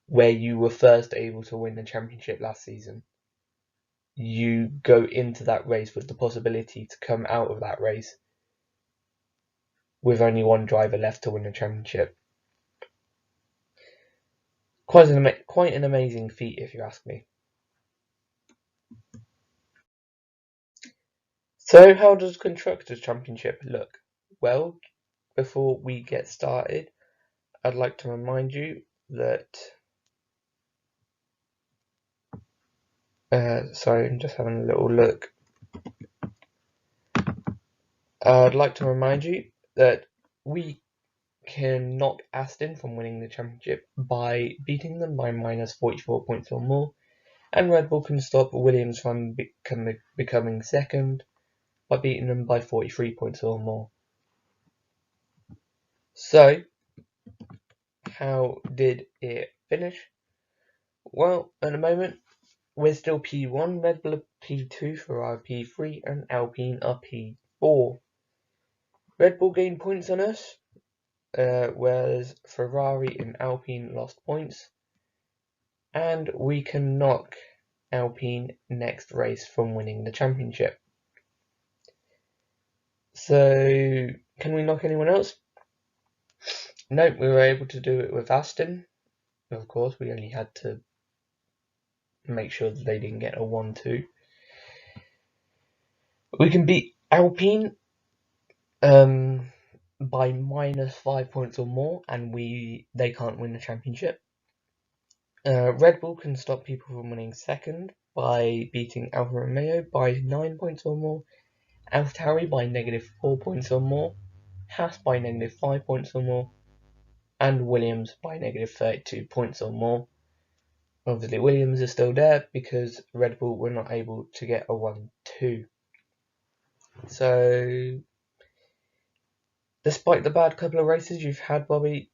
S1: where you were first able to win the championship last season. you go into that race with the possibility to come out of that race with only one driver left to win the championship. Quite an amazing feat, if you ask me. So how does Constructors' Championship look? Well, before we get started, I'd like to remind you that... sorry, I'm just having a little look. I'd like to remind you that we can knock Aston from winning the championship by beating them by minus 44 points or more, and Red Bull can stop Williams from becoming second by beating them by 43 points or more. So, how did it finish? Well, at the moment, we're still P1, Red Bull are P2, Ferrari P3, and Alpine are P4. Red Bull gained points on us, whereas Ferrari and Alpine lost points, and we can knock Alpine next race from winning the championship. So, can we knock anyone else? No, we were able to do it with Aston. Of course, we only had to make sure that they didn't get a 1-2. We can beat Alpine by minus 5 points or more, and they can't win the championship. Red Bull can stop people from winning second by beating Alfa Romeo by 9 points or more, AlphaTauri by negative 4 points or more, Haas by negative 5 points or more, and Williams by negative 32 points or more. Obviously, Williams is still there because Red Bull were not able to get a 1-2. So, despite the bad couple of races you've had, Bobby,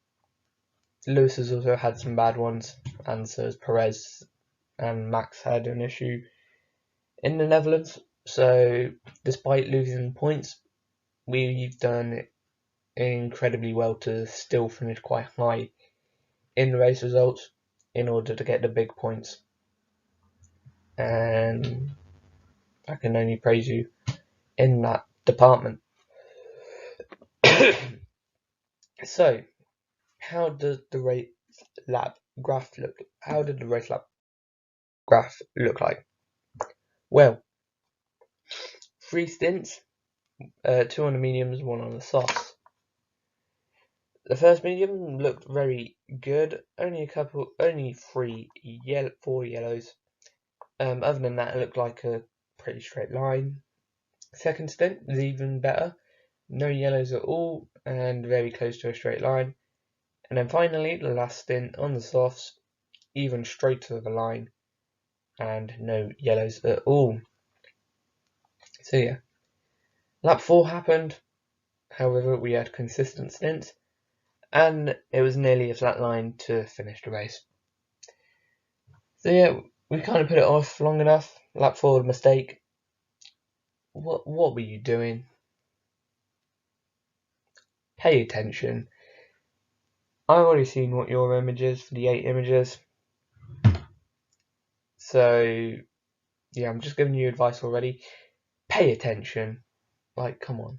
S1: Lewis has also had some bad ones, and so has Perez, and Max had an issue in the Netherlands. So, despite losing points, we've done incredibly well to still finish quite high in the race results in order to get the big points. And I can only praise you in that department. So, how does the race lap graph look? How did the race lap graph look like? Well, 3 stints, 2 on the mediums, 1 on the softs. The first medium looked very good. Only 4 yellows. Other than that, it looked like a pretty straight line. Second stint was even better. No yellows at all, and very close to a straight line. And then finally, the last stint on the softs, even straight to the line, and no yellows at all. So yeah, lap 4 happened. However, we had consistent stints, and it was nearly a flat line to finish the race. So yeah, we kind of put it off long enough. Lap 4, mistake. What were you doing? Pay attention. I've already seen what your image is for the 8 images. So yeah, I'm just giving you advice already. Pay attention. Like, come on.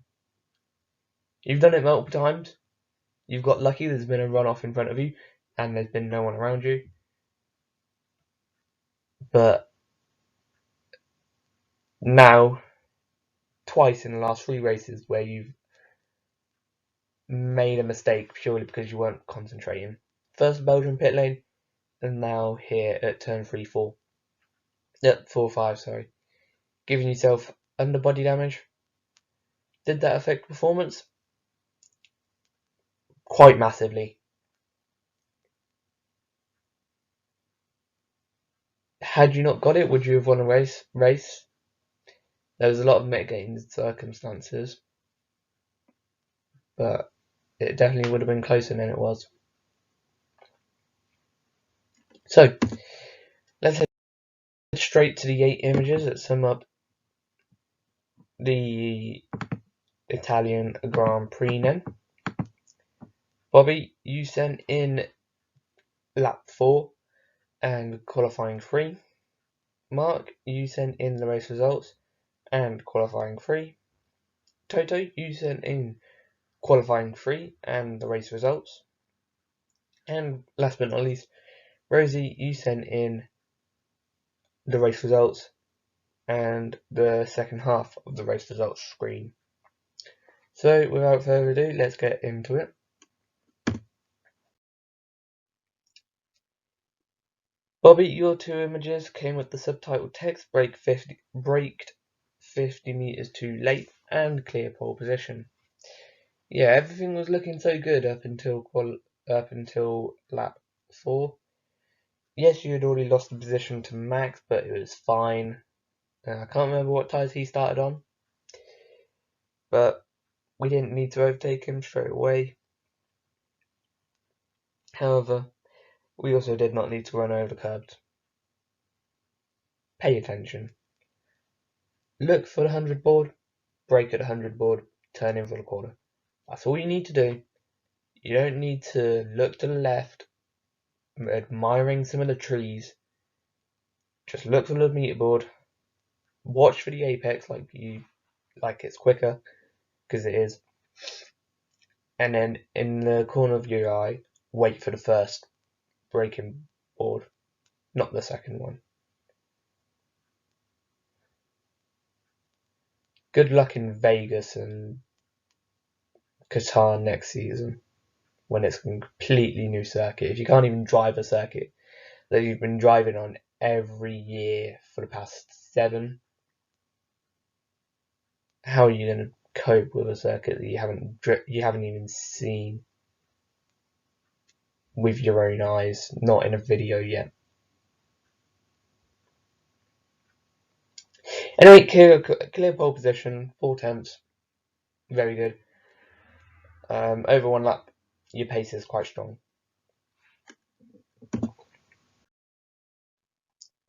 S1: You've done it multiple times. You've got lucky there's been a runoff in front of you and there's been no one around you. But now, twice in the last 3 races where you've made a mistake purely because you weren't concentrating. First Belgian pit lane, and now here at turn 3-4. Yep, 4-5, sorry. Giving yourself underbody damage. Did that affect performance? Quite massively. Had you not got it, would you have won a race? There was a lot of mitigating circumstances, but it definitely would have been closer than it was. So, let's head straight to the 8 images that sum up the Italian Grand Prix then. Bobby, you sent in lap 4 and qualifying 3. Mark, you sent in the race results and qualifying 3. Toto, you sent in qualifying 3 and the race results. And last but not least, Rosie, you sent in the race results and the second half of the race results screen. So without further ado, let's get into it. Bobbi, your 2 images came with the subtitle text braked 50 meters too late and clear pole position. Yeah, everything was looking so good up until lap 4. Yes, you had already lost the position to Max, but it was fine. I can't remember what tyres he started on, but we didn't need to overtake him straight away. However, we also did not need to run over the curbs. Pay attention. Look for the 100 board, brake at the 100 board, turn in for the corner. That's all you need to do. You don't need to look to the left, admiring some of the trees. Just look for the meter board, watch for the apex like it's quicker, because it is. And then in the corner of your eye, wait for the first braking board, not the second one. Good luck in Vegas and Qatar next season when it's a completely new circuit. If you can't even drive a circuit that you've been driving on every year for the past 7, how are you going to cope with a circuit that you haven't even seen with your own eyes, not in a video yet? Anyway, clear pole position, 4 tenths, very good. Over 1 lap, your pace is quite strong.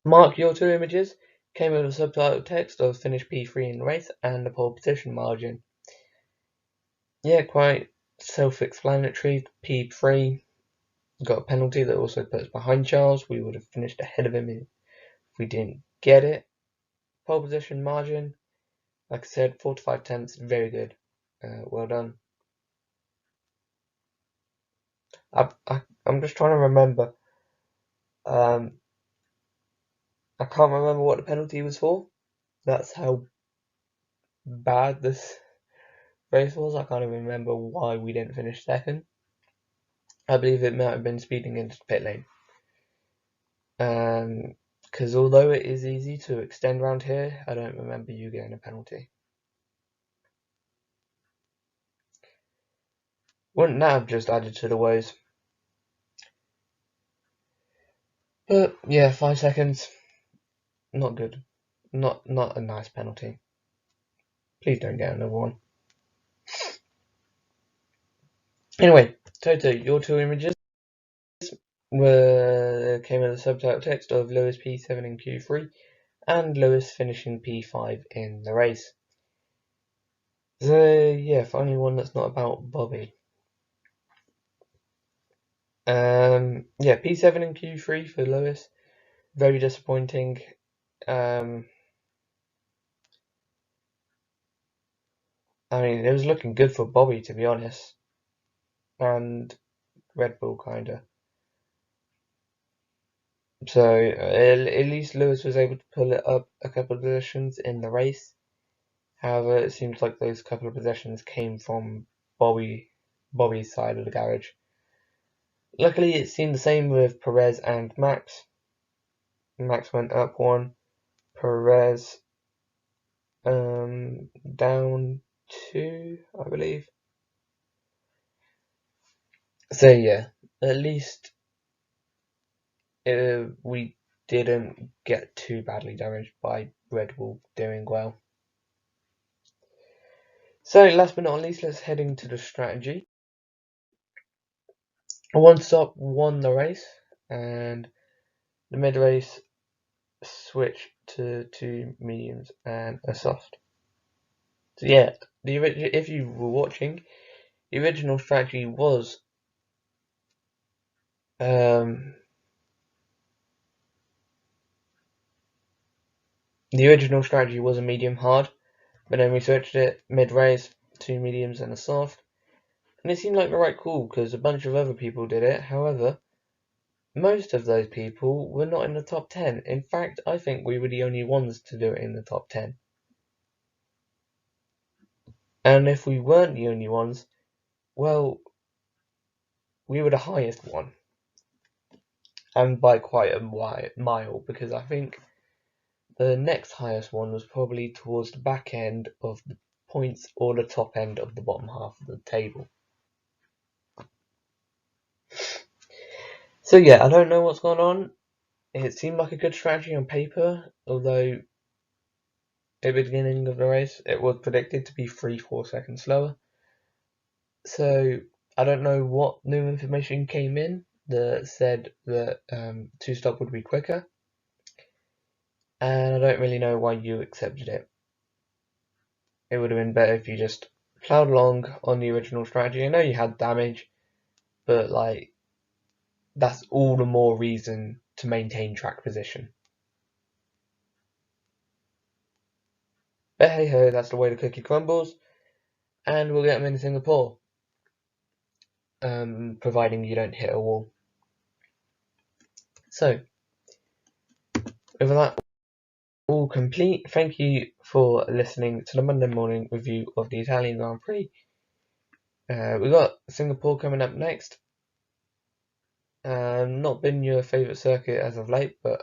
S1: Mark, your 2 images came with a subtitle text of finish P3 in the race and the pole position margin. Yeah, quite self-explanatory. P3 got a penalty that also puts behind Charles. We would have finished ahead of him if we didn't get it. Pole position margin, like I said, 4 to 5 tenths, very good. Well done. I'm just trying to remember. I can't remember what the penalty was for. That's how bad this race was. I can't even remember why we didn't finish second. I believe it might have been speeding into the pit lane. Because although it is easy to extend around here, I don't remember you getting a penalty. Wouldn't that have just added to the woes? But yeah, 5 seconds. Not good. Not a nice penalty. Please don't get another one. Anyway, Toto, your 2 images came with a subtitle text of Lewis P7 in Q3 and Lewis finishing P5 in the race. So yeah, finally one that's not about Bobbi. Yeah, P7 in Q3 for Lewis. Very disappointing. I mean, it was looking good for Bobbi, to be honest, and Red Bull kinda. So at least Lewis was able to pull it up a couple of positions in the race. However, it seems like those couple of positions came from Bobbi's side of the garage. Luckily, it seemed the same with Perez and Max. Max went up 1, Perez down 2, I believe. So yeah, at least we didn't get too badly damaged by Red Bull doing well. So last but not least, let's head into the strategy. One stop won the race, and the mid race switched to 2 mediums and a soft. So yeah, if you were watching, the original strategy was The original strategy was a medium hard, but then we switched it mid-race, 2 mediums and a soft, and it seemed like the right call because a bunch of other people did it. However, most of those people were not in the top 10. In fact, I think we were the only ones to do it in the top 10. And if we weren't the only ones, well, we were the highest one. And by quite a mile, because I think the next highest one was probably towards the back end of the points or the top end of the bottom half of the table. So yeah, I don't know what's going on. It seemed like a good strategy on paper, although at the beginning of the race it was predicted to be 3-4 seconds slower. So I don't know what new information came in that said that 2-stop would be quicker, and I don't really know why you accepted it. It would have been better if you just ploughed along on the original strategy. I know you had damage, but like that's all the more reason to maintain track position. But hey ho, that's the way the cookie crumbles, and we'll get them in Singapore, providing you don't hit a wall. So, with that all complete, thank you for listening to the Monday morning review of the Italian Grand Prix. We've got Singapore coming up next. Not been your favourite circuit as of late, but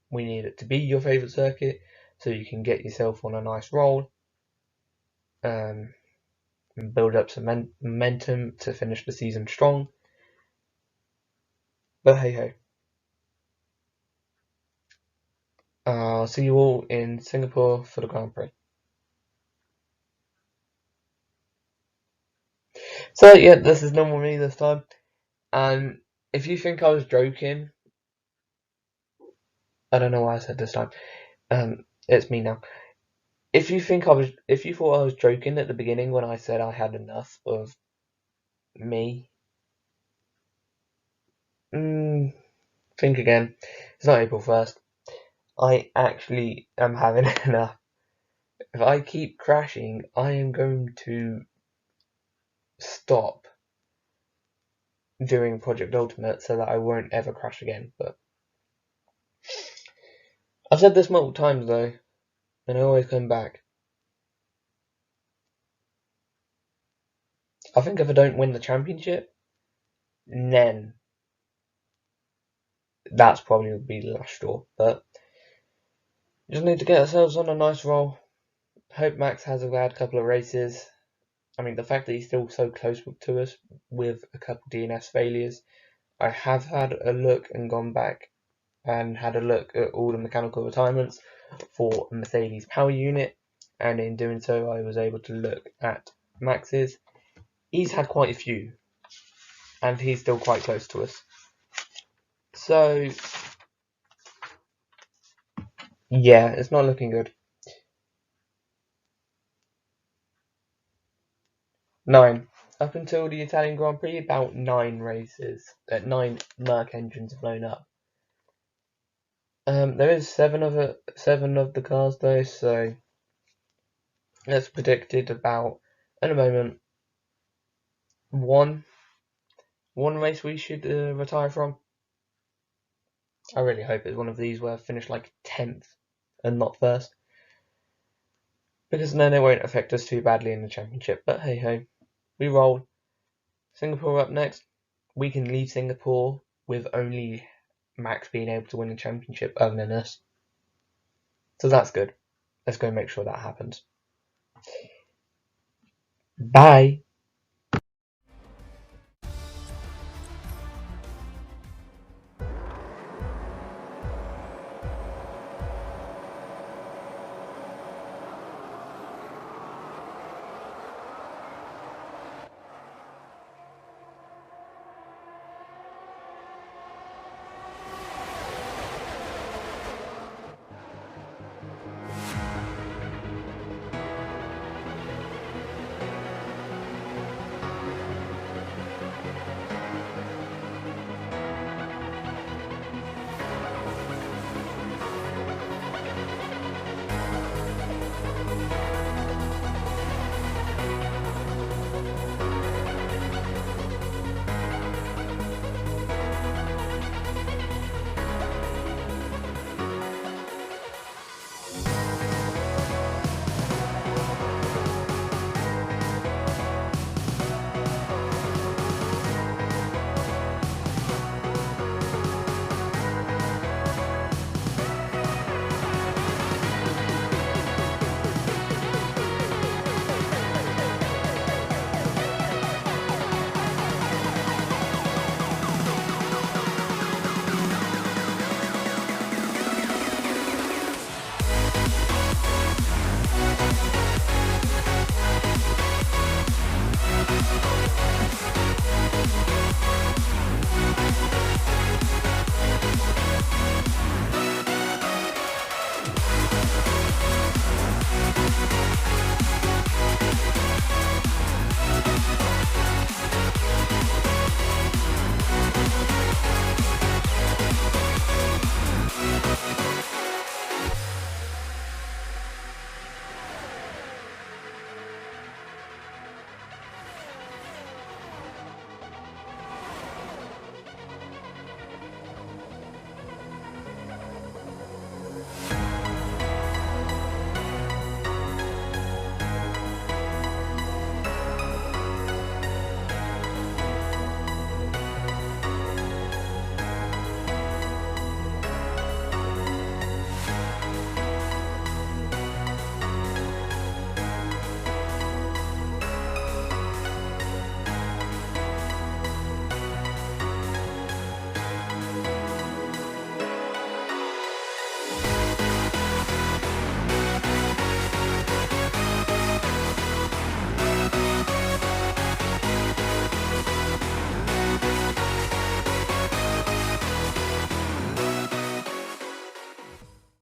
S1: we need it to be your favourite circuit so you can get yourself on a nice roll and build up some momentum to finish the season strong. But hey ho. I'll see you all in Singapore for the Grand Prix. So yeah, this is normal me this time. And if you think I was joking, I don't know why I said this time. It's me now. If you thought I was joking at the beginning when I said I had enough of me, think again. It's not April 1st. I actually am having enough. If I keep crashing, I am going to stop doing Project Ultimate so that I won't ever crash again. But I've said this multiple times though, and I always come back. I think if I don't win the championship, then that's probably would be the last straw. But just need to get ourselves on a nice roll. Hope Max has a bad couple of races. I mean, the fact that he's still so close to us with a couple DNS failures. I have had a look and gone back and had a look at all the mechanical retirements for a Mercedes power unit, and in doing so I was able to look at Max's. He's had quite a few, and he's still quite close to us. So yeah, it's not looking good. 9. Up until the Italian Grand Prix, about 9 races. 9 Merc engines have blown up. There is 7 of the cars though, so that's predicted about at the moment one race we should retire from. I really hope it's one of these where I finish like 10th and not first, because then it won't affect us too badly in the championship. But hey ho, we roll. Singapore up next. We can leave Singapore with only Max being able to win the championship other than us, so that's good. Let's go make sure that happens. Bye.